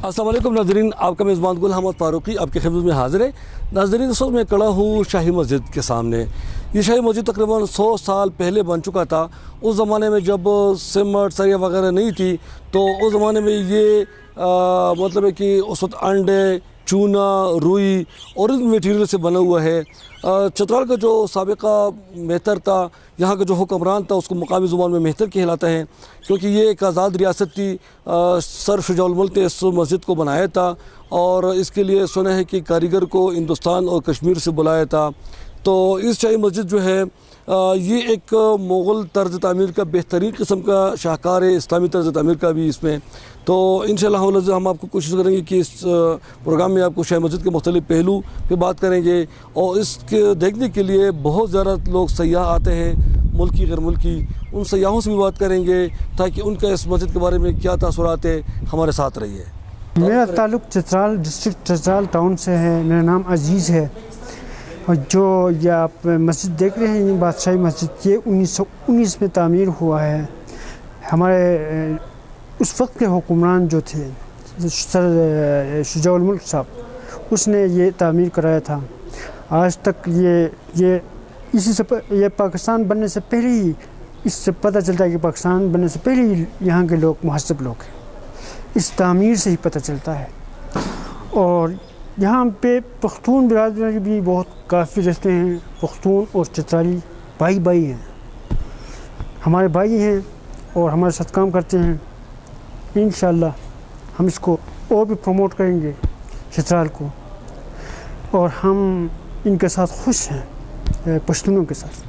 अस्सलाम वालेकुम नाज़रीन, आपका मेज़बान गुल अहमद फ़ारूकी आपकी खिदमत में हाज़िर है। नाज़रीन, इस वक्त मैं खड़ा हूँ शाही मस्जिद के सामने। ये शाही मस्जिद तकरीबन 100 साल पहले बन चुका था। उस ज़माने में जब सीमेंट सरिया वगैरह नहीं थी तो उस ज़माने में ये मतलब है कि उस वक्त अंडे, चूना, रुई और इन मटीरियल से बना हुआ है। चतराल का जो साबिका मेहतर था, यहाँ का जो हुक्मरान था, उसको मुकामी ज़ुबान में मेहतर कहलाता है, क्योंकि ये एक आज़ाद रियासत थी। सर शुजाउल मुल्क ने इस मस्जिद को बनाया था और इसके लिए सुना है कि कारीगर को हिंदुस्तान और कश्मीर से बुलाया था। तो इस शाही मस्जिद जो है ये एक मुग़ल तर्ज़ तामीर का बेहतरीन किस्म का शाहकार है, इस्लामी तर्ज़ तामीर का भी इसमें। तो इंशाअल्लाह हम आपको कोशिश करेंगे कि इस प्रोग्राम में आपको शाही मस्जिद के मुख्तलिफ़ पहलू पे बात करेंगे और इसके देखने के लिए बहुत ज़्यादा लोग सयाह आते हैं, मुल्की गैर मुल्की। उन सयाहों से भी बात करेंगे ताकि उनका इस मस्जिद के बारे में क्या तासुरात है। हमारे साथ रहिए। मेरा ताल्लुक़ चतराल डिस्ट्रिक्ट चतराल टाउन से है। मेरा नाम अजीज़ है और जो ये आप मस्जिद देख रहे हैं, ये बादशाही मस्जिद, ये 1919 में तामीर हुआ है। हमारे उस वक्त के हुक्मरान जो थे, सर शुजाउल मुल्क साहब, उसने ये तामीर कराया था। आज तक ये इसी से ये पाकिस्तान बनने से पहले ही, इससे पता चलता है कि पाकिस्तान बनने से पहले ही यहाँ के लोग महज़ब लोग हैं। इस तामीर से ही पता चलता है। और यहाँ पे पख्तून बिरादरी भी बहुत काफ़ी रहते हैं। पख्तून और चतराली भाई भाई हैं, हमारे भाई हैं और हमारे साथ काम करते हैं। इंशाअल्लाह हम इसको और भी प्रमोट करेंगे चतराल को, और हम इनके साथ खुश हैं, पश्तूनों के साथ,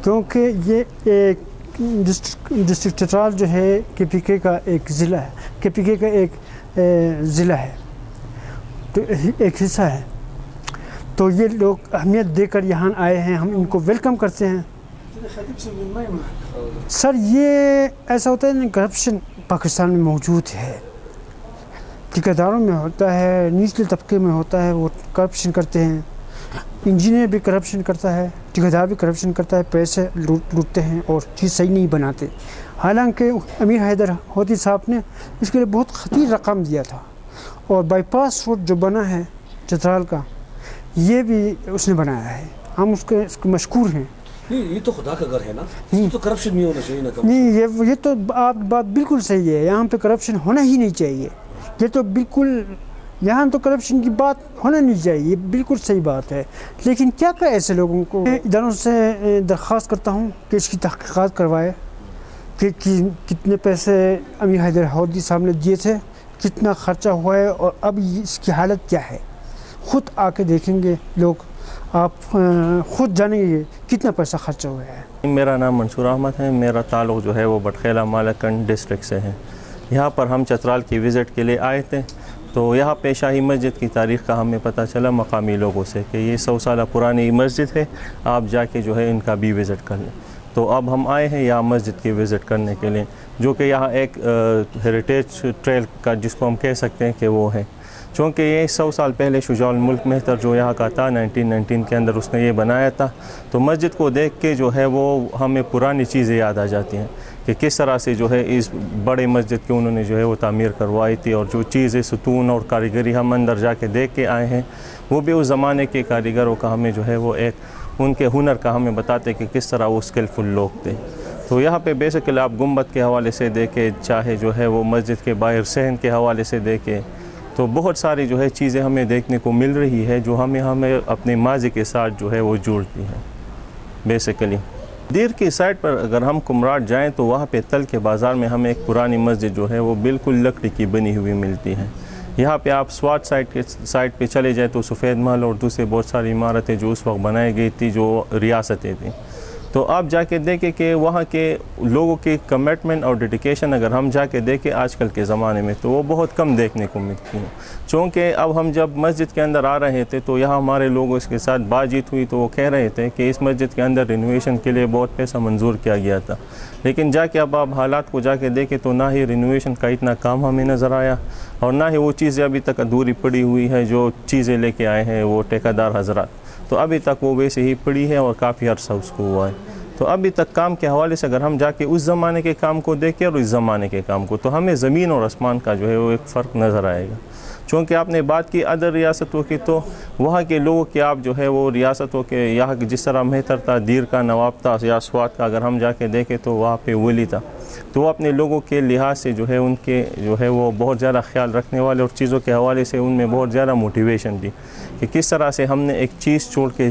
क्योंकि ये एक डिस्ट्रिक्ट चतराल जो है KPK का एक ज़िला है, KPK का एक ज़िला है, तो एक हिस्सा है। तो ये लोग अहमियत देकर यहाँ आए हैं, हम इनको वेलकम करते हैं। सर, ये ऐसा होता है ना, करप्शन पाकिस्तान में मौजूद है, ठेकेदारों में होता है, निचले तबके में होता है, वो करप्शन करते हैं। इंजीनियर भी करप्शन करता है, ठेकेदार भी करप्शन करता है, पैसे लूटते हैं और चीज़ सही नहीं बनाते। हालांकि अमीर हैदर होती साहब ने इसके लिए बहुत खतीर रकम दिया था, और बाईपास रोड जो बना है चतराल का, ये भी उसने बनाया है। हम उसके मशकूर हैं। ये तो खुदा का घर है ना, तो करप्शन नहीं होना चाहिए ना। नहीं, ये तो आप बात बिल्कुल सही है। यहाँ पे करप्शन होना ही नहीं चाहिए। ये तो बिल्कुल, यहाँ तो करप्शन की बात होना नहीं चाहिए, ये बिल्कुल सही बात है। लेकिन क्या करें ऐसे लोगों को। इदारों से दरख्वास्त करता हूँ कि इसकी तहक़ीक़ात करवाए कि कितने पैसे अमीर हैदर हौदी साहब ने दिए थे, कितना ख़र्चा हुआ है और अब इसकी हालत क्या है। ख़ुद आके देखेंगे लोग, आप ख़ुद जानेंगे कितना पैसा खर्चा हुआ है। मेरा नाम मंसूर अहमद है। मेरा ताल्लुक़ जो है वो बटखेला मालकंड डिस्ट्रिक्ट से है। यहाँ पर हम चतराल की विज़िट के लिए आए थे, तो यहाँ पे शाही मस्जिद की तारीख़ का हमें पता चला मकामी लोगों से कि ये 100 साल पुरानी मस्जिद है, आप जाके जो है इनका भी विज़िट कर लें। तो अब हम आए हैं यहाँ मस्जिद की विज़िट करने के लिए, जो कि यहाँ एक हेरिटेज ट्रेल का जिसको हम कह सकते हैं कि वो है, चूँकि ये 100 साल पहले शुजाउल मुल्क मेहतर जो यहाँ का था 1919 के अंदर उसने ये बनाया था। तो मस्जिद को देख के जो है वो हमें पुरानी चीज़ें याद आ जाती हैं कि किस तरह से जो है इस बड़े मस्जिद की उन्होंने जो है वो तामीर करवाई थी, और जो चीज़ें सतून और कारीगरी हम अंदर जाके देख के आए हैं, वो भी उस ज़माने के कारीगरों का हमें जो है वो एक उनके हुनर का हमें बताते कि किस तरह वो स्किलफुल लोग थे। तो यहाँ पे बेसिकली आप गुंबद के हवाले से देखें, चाहे जो है वो मस्जिद के बाहर सहन के हवाले से देखें, तो बहुत सारी जो है चीज़ें हमें देखने को मिल रही है जो हमें अपने माजी के साथ जो है वो जोड़ती हैं। बेसिकली दीर की साइड पर अगर हम कुमराट जाएं तो वहाँ पे तल के बाज़ार में हमें एक पुरानी मस्जिद जो है वो बिल्कुल लकड़ी की बनी हुई मिलती है। यहाँ पे आप स्वाट साइड पे चले जाएँ तो सफ़ेद महल और दूसरे बहुत सारी इमारतें जो उस वक्त बनाई गई थी, जो रियासतें थीं, तो आप जाके देखें कि वहाँ के लोगों की कमिटमेंट और डेडिकेशन अगर हम जाके देखें आजकल के ज़माने में तो वो बहुत कम देखने को मिलती है। चूँकि अब हम जब मस्जिद के अंदर आ रहे थे तो यहाँ हमारे लोगों के साथ बातचीत हुई, तो वो कह रहे थे कि इस मस्जिद के अंदर रिनोवेशन के लिए बहुत पैसा मंजूर किया गया था, लेकिन जाके अब आप हालात को जाके देखें तो ना ही रिनोवेशन का इतना काम हमें नज़र आया और ना ही वो चीज़ें अभी तक अधूरी पड़ी हुई है जो चीज़ें लेके आए हैं वो ठेकेदार हजरात, तो अभी तक वो वैसे ही पड़ी है और काफ़ी अर्सा उसको हुआ है। تو ابھی تک کام کے حوالے سے اگر ہم جا کے اس زمانے کے کام کو دیکھیں اور اس زمانے کے کام کو، تو ہمیں زمین اور آسمان کا جو ہے وہ ایک فرق نظر آئے گا۔ چونکہ آپ نے بات کی ادر ریاستوں کی، تو وہاں کے لوگوں کے آپ جو ہے وہ ریاستوں کے یہاں جس طرح مہتر تھا، دیر کا، نواب تھا یا سوات کا، اگر ہم جا کے دیکھیں تو وہاں پہ ولی تھا، تو وہ اپنے لوگوں کے لحاظ سے جو ہے ان کے جو ہے وہ بہت زیادہ خیال رکھنے والے، اور چیزوں کے حوالے سے ان میں بہت زیادہ موٹیویشن تھی کہ کس طرح سے ہم نے ایک چیز چھوڑ کے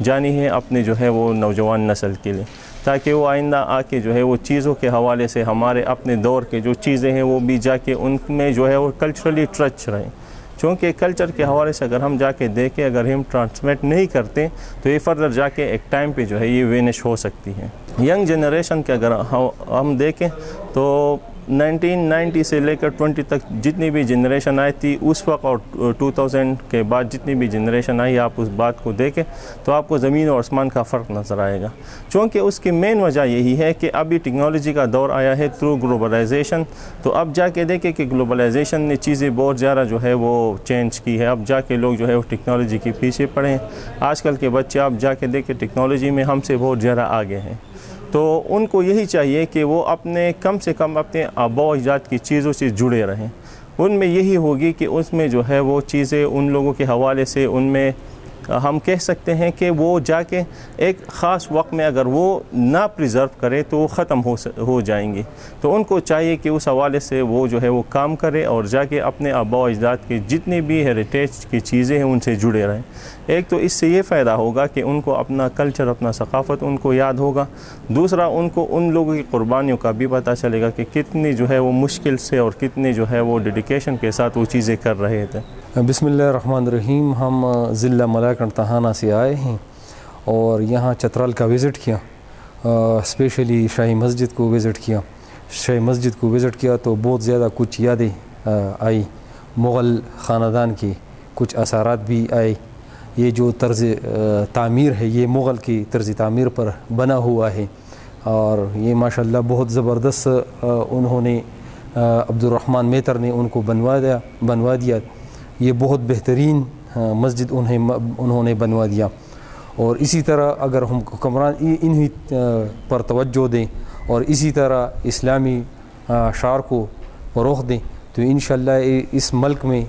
جانی ہے اپنے جو ہے وہ نوجوان نسل کے لیے، تاکہ وہ آئندہ آ کے جو ہے وہ چیزوں کے حوالے سے ہمارے اپنے دور کے جو چیزیں ہیں وہ بھی جا کے ان میں جو ہے وہ کلچرلی ٹچ رہیں۔ چونکہ کلچر کے حوالے سے اگر ہم جا کے دیکھیں، اگر ہم ٹرانسمٹ نہیں کرتے تو یہ فردر جا کے ایک ٹائم پہ جو ہے یہ وینش ہو سکتی ہے۔ ینگ جنریشن کے اگر ہم دیکھیں تو 1990 سے لے کر 20 تک جتنی بھی جنریشن آئی تھی اس وقت، اور 2000 کے بعد جتنی بھی جنریشن آئی، آپ اس بات کو دیکھیں تو آپ کو زمین اور آسمان کا فرق نظر آئے گا۔ چونکہ اس کی مین وجہ یہی ہے کہ ابھی ٹیکنالوجی کا دور آیا ہے تھرو گلوبلائزیشن، تو اب جا کے دیکھیں کہ گلوبلائزیشن نے چیزیں بہت زیادہ جو ہے وہ چینج کی ہے۔ اب جا کے لوگ جو ہے وہ ٹیکنالوجی کے پیچھے پڑے ہیں۔ آج کل کے بچے آپ جا کے دیکھیں ٹیکنالوجی میں ہم سے بہت زیادہ آگے ہیں، تو ان کو یہی چاہیے کہ وہ اپنے کم سے کم اپنے آباء و اجداد کی چیزوں سے جڑے رہیں۔ ان میں یہی ہوگی کہ اس میں جو ہے وہ چیزیں ان لوگوں کے حوالے سے ان میں ہم کہہ سکتے ہیں کہ وہ جا کے ایک خاص وقت میں اگر وہ نہ پریزرو کرے تو وہ ختم ہو جائیں گی۔ تو ان کو چاہیے کہ اس حوالے سے وہ جو ہے وہ کام کرے اور جا کے اپنے آباء و اجداد کی جتنی بھی ہیریٹیج کی چیزیں ہیں ان سے جڑے رہیں۔ ایک تو اس سے یہ فائدہ ہوگا کہ ان کو اپنا کلچر، اپنا ثقافت ان کو یاد ہوگا، دوسرا ان کو ان لوگوں کی قربانیوں کا بھی پتہ چلے گا کہ کتنی جو ہے وہ مشکل سے اور کتنی جو ہے وہ ڈیڈیکیشن کے ساتھ وہ چیزیں کر رہے تھے۔ بسم اللہ الرحمن الرحیم۔ ہم ضلع ملاکنڈ تہانہ سے آئے ہیں اور یہاں چترال کا وزٹ کیا، اسپیشلی شاہی مسجد کو وزٹ کیا۔ شاہی مسجد کو وزٹ کیا تو بہت زیادہ کچھ یادیں آئی، مغل خاندان کی کچھ اثرات بھی آئے۔ یہ جو طرز تعمیر ہے یہ مغل کی طرز تعمیر پر بنا ہوا ہے، اور یہ ماشاءاللہ بہت زبردست انہوں نے عبد الرحمن میتر نے ان کو بنوا دیا۔ یہ بہت بہترین مسجد انہوں نے بنوا دیا، اور اسی طرح اگر ہم حکمران انہی پر توجہ دیں اور اسی طرح اسلامی شعار کو فروغ دیں تو انشاءاللہ اس ملک میں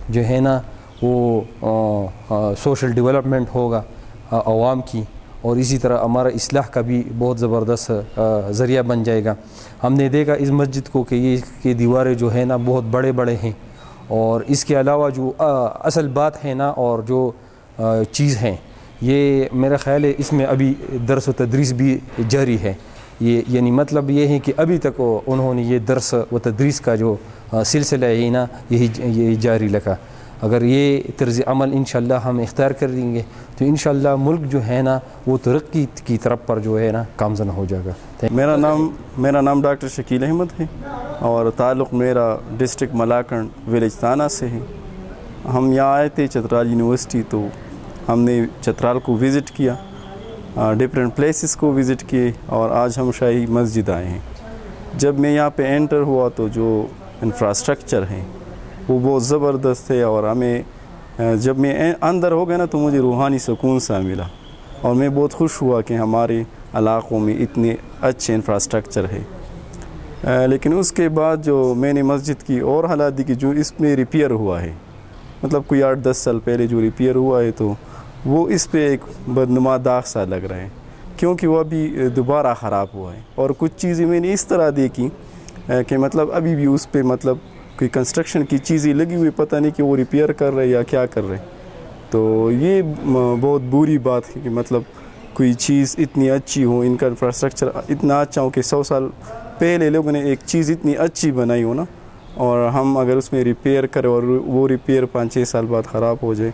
جو ہے نا وہ سوشل ڈیولپمنٹ ہوگا عوام کی، اور اسی طرح ہمارا اصلاح کا بھی بہت زبردست ذریعہ بن جائے گا۔ ہم نے دیکھا اس مسجد کو کہ یہ کی دیواریں جو ہے نا بہت بڑے بڑے ہیں، اور اس کے علاوہ جو اصل بات ہے نا اور جو چیز ہیں، یہ میرا خیال ہے اس میں ابھی درس و تدریس بھی جاری ہے۔ یہ یعنی مطلب یہ ہے کہ ابھی تک انہوں نے یہ درس و تدریس کا جو سلسلہ ہے نا یہی جاری رکھا۔ اگر یہ طرز عمل انشاءاللہ ہم اختیار کر دیں گے تو انشاءاللہ ملک جو ہے نا وہ ترقی کی طرف پر جو ہے نا گامزن ہو جائے گا۔ میرا نام ڈاکٹر شکیل احمد ہے اور تعلق میرا ڈسٹرکٹ ملاکنڈ ولیج تانہ سے ہے۔ ہم یہاں آئے تھے چترال یونیورسٹی، تو ہم نے چترال کو وزٹ کیا، ڈفرینٹ پلیسز کو وزٹ کیے، اور آج ہم شاہی مسجد آئے ہیں۔ جب میں یہاں پہ انٹر ہوا تو جو انفراسٹرکچر ہے وہ بہت زبردست ہے، اور ہمیں جب میں اندر ہو گیا نا تو مجھے روحانی سکون سا ملا، اور میں بہت خوش ہوا کہ ہمارے علاقوں میں اتنے اچھے انفراسٹرکچر ہے۔ لیکن اس کے بعد جو میں نے مسجد کی اور حالات دیکھی جو اس میں ریپیئر ہوا ہے، مطلب کوئی 8-10 سال پہلے جو ریپیئر ہوا ہے، تو وہ اس پہ ایک بدنما داغ سا لگ رہا ہے، کیونکہ وہ ابھی دوبارہ خراب ہوا ہے۔ اور کچھ چیزیں میں نے اس طرح دیکھی کہ مطلب ابھی بھی اس پہ مطلب کوئی کنسٹرکشن کی چیزیں لگی ہوئی، پتہ نہیں کہ وہ ریپیئر کر رہے یا کیا کر رہے۔ تو یہ بہت بری بات ہے کہ مطلب کوئی چیز اتنی اچھی ہو، ان کا انفراسٹرکچر اتنا اچھا ہو کہ 100 سال پہلے لوگوں نے ایک چیز اتنی اچھی بنائی ہو نا، اور ہم اگر اس میں ریپیئر کریں اور وہ ریپیئر 5-6 سال بعد خراب ہو جائے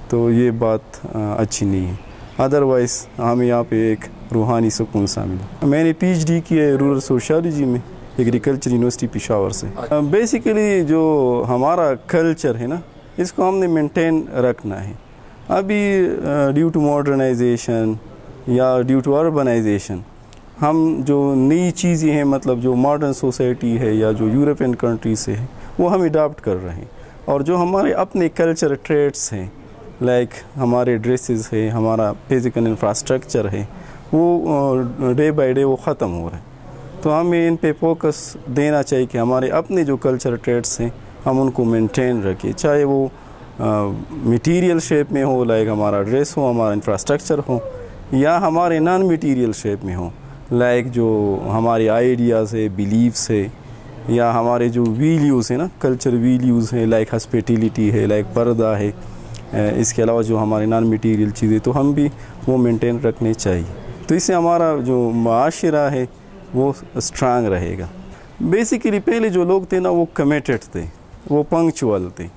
تو یہ بات اچھی نہیں ہے۔ ادروائز ہمیں یہاں پہ ایک روحانی سکون سا ملا۔ میں نے پی ایچ ڈی کی ہے رورل سوشیالوجی میں ایگریکلچر یونیورسٹی پشاور سے۔ بیسیکلی جو ہمارا کلچر ہے نا اس کو ہم نے مینٹین رکھنا ہے۔ ابھی ڈیو ٹو ماڈرنائزیشن یا ڈیو ٹو اربنائزیشن ہم جو نئی چیزیں ہیں، مطلب جو ماڈرن سوسائٹی ہے یا جو یورپین کنٹری سے ہے وہ ہم اڈاپٹ کر رہے ہیں، اور جو ہمارے اپنے کلچر ٹریٹس ہیں، لائک ہمارے ڈریسز ہے، ہمارا فزیکل انفراسٹرکچر ہے، वो डे बाय डे वो ख़त्म हो रहे हैं। तो हमें इन पे फोकस देना चाहिए कि हमारे अपने जो कल्चर ट्रेड्स हैं हम उनको मेंटेन रखें, चाहे वो मटीरियल शेप में हो, लाइक हमारा ड्रेस हो, हमारा इंफ्रास्ट्रक्चर हो, या हमारे नॉन मटीरियल शेप में हो, लाइक जो हमारे आइडियाज़ है, बिलीव्स है, या हमारे जो वैल्यूज़ है ना, कल्चर वैल्यूज़ है, लाइक हॉस्पिटैलिटी है, लाइक पर्दा है, इसके अलावा जो हमारे नॉन मटीरियल चीज़ें, तो हम भी वो मेंटेन रखने चाहिए। तो इससे हमारा जो माशरा है वो स्ट्रांग रहेगा। बेसिकली पहले जो लोग थे ना वो कमिटेड थे, वो पंक्चुअल थे।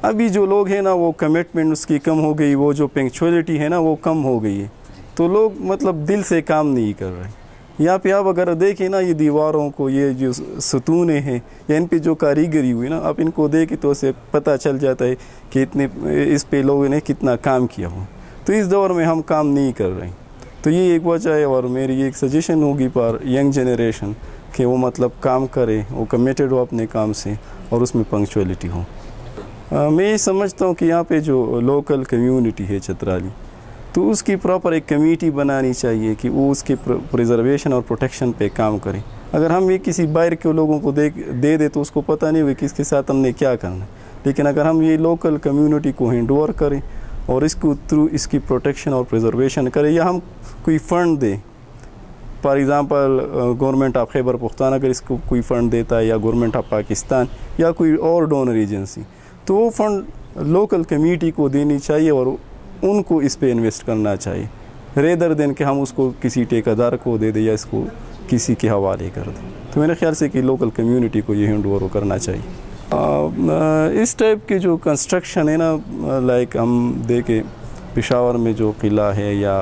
अभी जो लोग हैं ना वो कमिटमेंट उसकी कम हो गई, वो जो पंक्चुअलिटी है ना वो कम हो गई है, तो लोग मतलब दिल से काम नहीं कर रहे। यहाँ पे आप अगर देखें ना ये दीवारों को, ये जो सतूने हैं या इन पे जो कारीगरी हुई ना, आप इनको देखें तो उसे पता चल जाता है कि इतने इस पे लोगों ने कितना काम किया हो। तो इस दौर में हम काम नहीं कर रहे, तो ये एक वजह है। और मेरी एक सजेशन होगी पर यंग जनरेशन कि वो मतलब काम करे, वो कमिटेड हो अपने काम से और उसमें पंक्चुअलिटी हो। मैं ये समझता हूँ कि यहाँ पे जो लोकल कम्युनिटी है चतराली, तो उसकी प्रॉपर एक कमेटी बनानी चाहिए कि वो उसके प्रिजर्वेशन और प्रोटेक्शन पे काम करें। अगर हम ये किसी बाहर के लोगों को दे तो उसको पता नहीं होगा कि इसके साथ हमने क्या करना है। लेकिन अगर हम ये लोकल कम्युनिटी को हैंड ओवर करें और इसको थ्रू इसकी प्रोटेक्शन और प्रिजर्वेशन करें, या हम कोई फ़ंड दें, for example government of Khyber Pakhtun अगर इसको कोई फ़ंड देता है, या गवर्नमेंट ऑफ पाकिस्तान या कोई और डोनर एजेंसी, तो वो फ़ंड लोकल कमेटी को देनी चाहिए और उनको इस पे इन्वेस्ट करना चाहिए, रेदर देन कि हम उसको किसी ठेकेदार को दे दें या इसको किसी के हवाले कर दें। तो मेरे ख्याल से कि लोकल कम्युनिटी को ये हैंड ओवर करना चाहिए। इस टाइप के जो कंस्ट्रक्शन है ना, लाइक हम देखें पेशावर में जो किला है या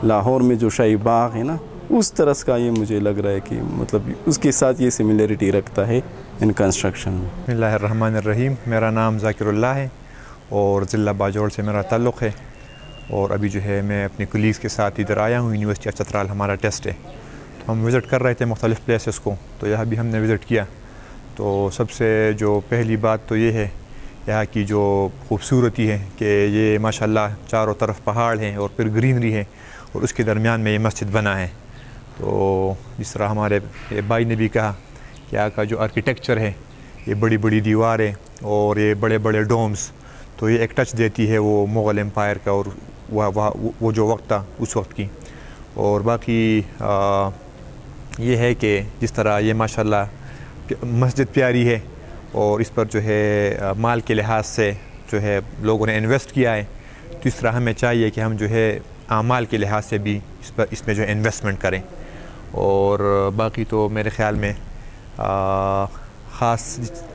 लाहौर में जो शाही बाग है ना, उस तरह का ये मुझे लग रहा है कि मतलब उसके साथ ये सिमिलरिटी रखता है इन कंस्ट्रक्शन में। बिस्मिल्लाहिर्रहमानिर्रहीम। मेरा नाम ज़ाकिरुल्लाह है और ज़िला बाजोड़ से मेरा ताल्लुक़ है, और अभी जो है मैं अपने कुलीग्स के साथ इधर आया हूँ। यूनिवर्सिटी ऑफ चतराल हमारा टेस्ट है, तो हम विज़िट कर रहे थे मुख्तलिफ़ प्लेसेस को, तो यहाँ भी हमने विज़िट किया। तो सबसे जो पहली बात तो ये है यहाँ की जो खूबसूरती है कि ये माशाल्लाह चारों तरफ पहाड़ हैं और फिर ग्रीनरी है, और उसके दरमियान में ये मस्जिद बना है। तो जिस तरह हमारे भाई ने भी कहा कि यहाँ का जो आर्किटेक्चर है, ये बड़ी बड़ी दीवारें और ये बड़े बड़े डोम्स, तो ये एक टच देती है वो मुग़ल एम्पायर का और वो जो वक्त था उस वक्त की। और बाकी ये है कि जिस तरह ये माशाल्लाह मस्जिद प्यारी है और इस पर जो है माल के लिहाज से जो है लोगों ने इन्वेस्ट किया है, तो इस तरह हमें चाहिए कि हम जो है आमाल के लिहाज से भी इसमें जो है इन्वेस्टमेंट करें। और बाकी तो मेरे ख़्याल में ख़ास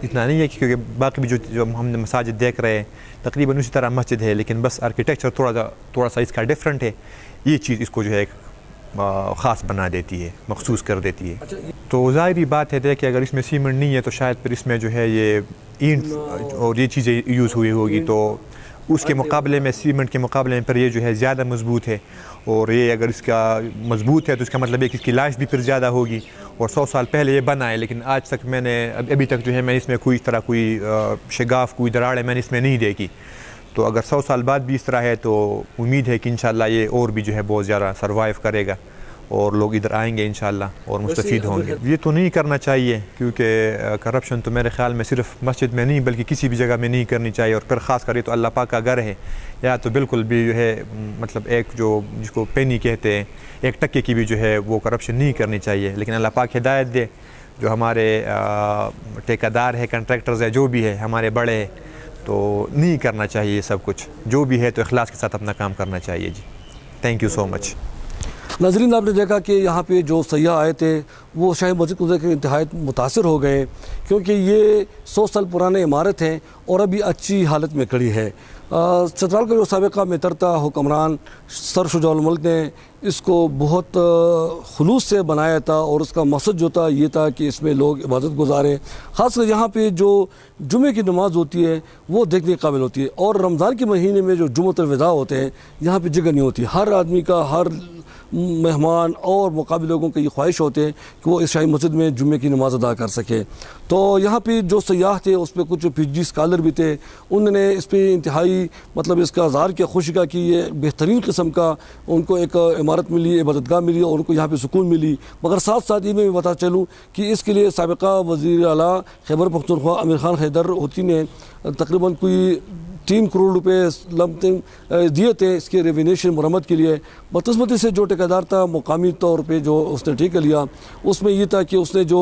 इतना नहीं है, क्योंकि बाकी भी जो हमने मसाजिद देख रहे हैं तकरीबन उसी तरह मस्जिद है, लेकिन बस आर्किटेक्चर थोड़ा सा इसका डिफरेंट है। ये चीज़ इसको जो है एक ख़ास बना देती है, मखसूस कर देती है। तो ज़ाहिरी बात है कि अगर इसमें सीमेंट नहीं है तो शायद फिर इसमें जो है ये ईंट और ये चीज़ें यूज़ हुई होगी, तो उसके मुकाबले में सीमेंट के मुकाबले में फिर ये जो है ज़्यादा मजबूत है। और ये अगर इसका मजबूत है तो इसका मतलब है कि इसकी लाइफ भी फिर ज़्यादा होगी। और 100 साल पहले ये बना है, लेकिन आज तक मैंने अभी तक जो है मैंने इसमें कोई इस तरह कोई शगाफ कोई दरारें मैंने इसमें नहीं देखी। तो अगर 100 साल बाद भी इस तरह है तो उम्मीद है कि इंशाल्लाह ये और भी जो है बहुत ज़्यादा सर्वाइव करेगा और लोग इधर आएंगे इंशाल्लाह और मुस्तफ़ीद होंगे। ये तो नहीं करना चाहिए, क्योंकि करप्शन तो मेरे ख़्याल में सिर्फ मस्जिद में नहीं बल्कि किसी भी जगह में नहीं करनी चाहिए। और फिर ख़ास कर तो अल्लाह पाक का घर है, या तो बिल्कुल भी जो है मतलब एक जो जिसको पेनी कहते हैं 1 टके की भी जो है वो करप्शन नहीं करनी चाहिए। लेकिन अल्लाह पाक हिदायत दे, जो हमारे ठेकेदार है, कंट्रैक्टर्स है, जो भी है हमारे बड़े हैं, तो नहीं करना चाहिए ये सब कुछ। जो भी है तो इखलास के साथ अपना काम करना चाहिए। जी, थैंक यू सो मच। नाज़रीन, आपने देखा कि यहाँ पे जो सयाह आए थे वो शाही मस्जिद को देख कर इंतहाई मुतासिर हो गए, क्योंकि ये 100 साल पुराने इमारत है और अभी अच्छी हालत में खड़ी है। चतराल का जो साबिक़ा मेतरता हुक्मरान सर शुजाउल मुल्क ने इसको बहुत खुलूस से बनाया था, और उसका मकसद जो था ये था कि इसमें लोग इबादत गुजारें। ख़ासकर यहाँ पे जो जुमे की नमाज़ होती है वो देखने के काबिल होती है, और रमज़ान के महीने में जो जुम्मतुल विदा होते हैं यहाँ पे जगह नहीं होती। हर आदमी का, हर मेहमान और मुकाबले लोगों की ये ख्वाहिश होते हैं कि वो इस शाही मस्जिद में जुम्मे की नमाज़ अदा कर सके। तो यहाँ पे जो सयाह थे उस पर कुछ PhD स्कॉलर भी थे, उन्होंने इस पर इंतहाई मतलब इसका इज़हार किया खुशी का कि ये बेहतरीन किस्म का उनको एक इमारत मिली, इबादतगाह मिली और उनको यहाँ पे सुकून मिली। मगर साथ साथ ये मैं बता चलूँ कि इसके लिए साबिका वज़ीर आला खैबर पख्तूनख्वा आमिर खान हैदर होती ने तकरीबन कोई 3 करोड़ रुपए लमसम दिए थे इसके रेवेनेशन मरम्मत के लिए। बदकिस्मती से जो ठेकेदार था मुकामी तौर पे जो उसने ठेका लिया, उसमें ये था कि उसने जो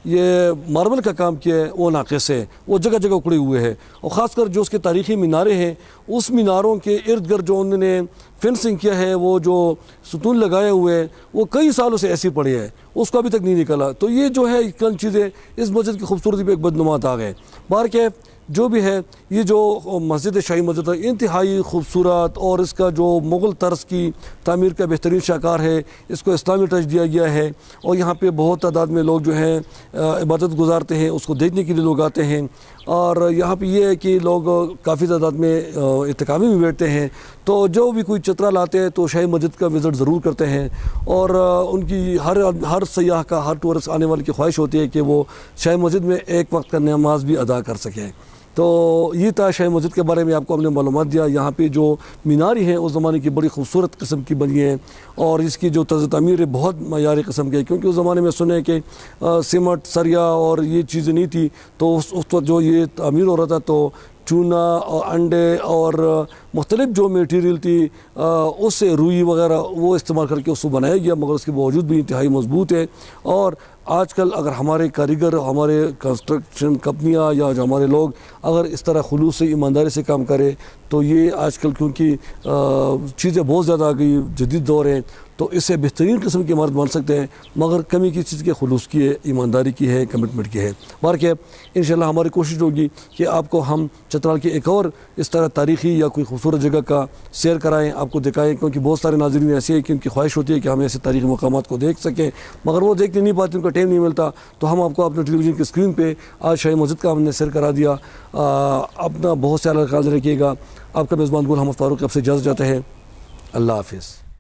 ये मार्बल का काम किया है वो नाक़िस है, वो जगह जगह उखड़े हुए हैं। और ख़ासकर जो उसके तारीख़ी मीनारे हैं, उस मीनारों के इर्द गिर्द जो उन्होंने फेंसिंग किया है, वो जो सुतून लगाए हुए हैं, वो कई सालों से ऐसी पड़ी है, उसको अभी तक नहीं निकला। तो ये जो है कल चीज़ें इस मस्जिद की खूबसूरती पे एक बदनुमात आ गए। बाहर के जो भी है, ये जो मस्जिद शाही मस्जिद है इंतहाई खूबसूरत और इसका जो मुग़ल तर्ज की तामीर का बेहतरीन शाकार है, इसको इस्लामी टच दिया गया है। और यहाँ पे बहुत तादाद में लोग जो हैं इबादत गुजारते हैं, उसको देखने के लिए लोग आते हैं। और यहाँ पे ये है कि लोग काफ़ी तादाद में इत्तिकाफ़ी में बैठते हैं। तो जो भी कोई चतरा लाते हैं तो शाही मस्जिद का विज़िट ज़रूर करते हैं। और उनकी हर सयाह का, हर टूरिस्ट आने वाले की ख्वाहिश होती है कि वो शाही मस्जिद में एक वक्त का नमाज भी अदा कर सकें। तो ये था शाही मस्जिद के बारे में आपको हमने मालूमात दिया। यहाँ पे जो मीनारी हैं उस ज़माने की बड़ी खूबसूरत किस्म की बनी है और इसकी जो तर्ज़ तामीर है बहुत मयारी किस्म की है, क्योंकि उस ज़माने में सुने कि सीमेंट, सरिया और ये चीज़ें नहीं थी। तो उस वक्त जो ये तामीर हो रहा था तो चूना और अंडे और मुख्तलिफ जो मटीरियल थी उससे रुई वगैरह वो इस्तेमाल करके उसको बनाया गया, मगर उसके बावजूद भी इंतहाई मजबूत है। और आजकल अगर हमारे कारीगर, हमारे कंस्ट्रक्शन कंपनियां या जो हमारे लोग अगर इस तरह खुलूस से, ईमानदारी से काम करें तो ये आजकल क्योंकि चीज़ें बहुत ज़्यादा आ गई, जदीद दौर है, तो इससे बेहतरीन किस्म की इमारत बन सकते हैं। मगर कमी किस चीज़ के, खुलूस की है, ईमानदारी की है, कमिटमेंट की है। बार के इंशाल्लाह हमारी कोशिश होगी कि आपको हम चतराल की एक और इस तरह तारीख़ी या कोई खूबसूरत जगह का शेयर कराएँ, आपको दिखाएँ, क्योंकि बहुत सारे नाज़रीन ऐसे हैं कि उनकी ख्वाहिश होती है कि हम ऐसे तारीख़ी मकामात को देख सकें, मगर वो देखने नहीं पाते, उनका टाइम नहीं मिलता। तो हम आपको अपने टेलीविज़न की स्क्रीन पे आज शाही मस्जिद का हमने शेयर करा दिया। अपना बहुत सा ख्याल रखिएगा। आपका मेज़बान गुल अहमद फ़ारूक आपसे इजाज़त चाहते हैं। अल्लाह हाफ़िज़।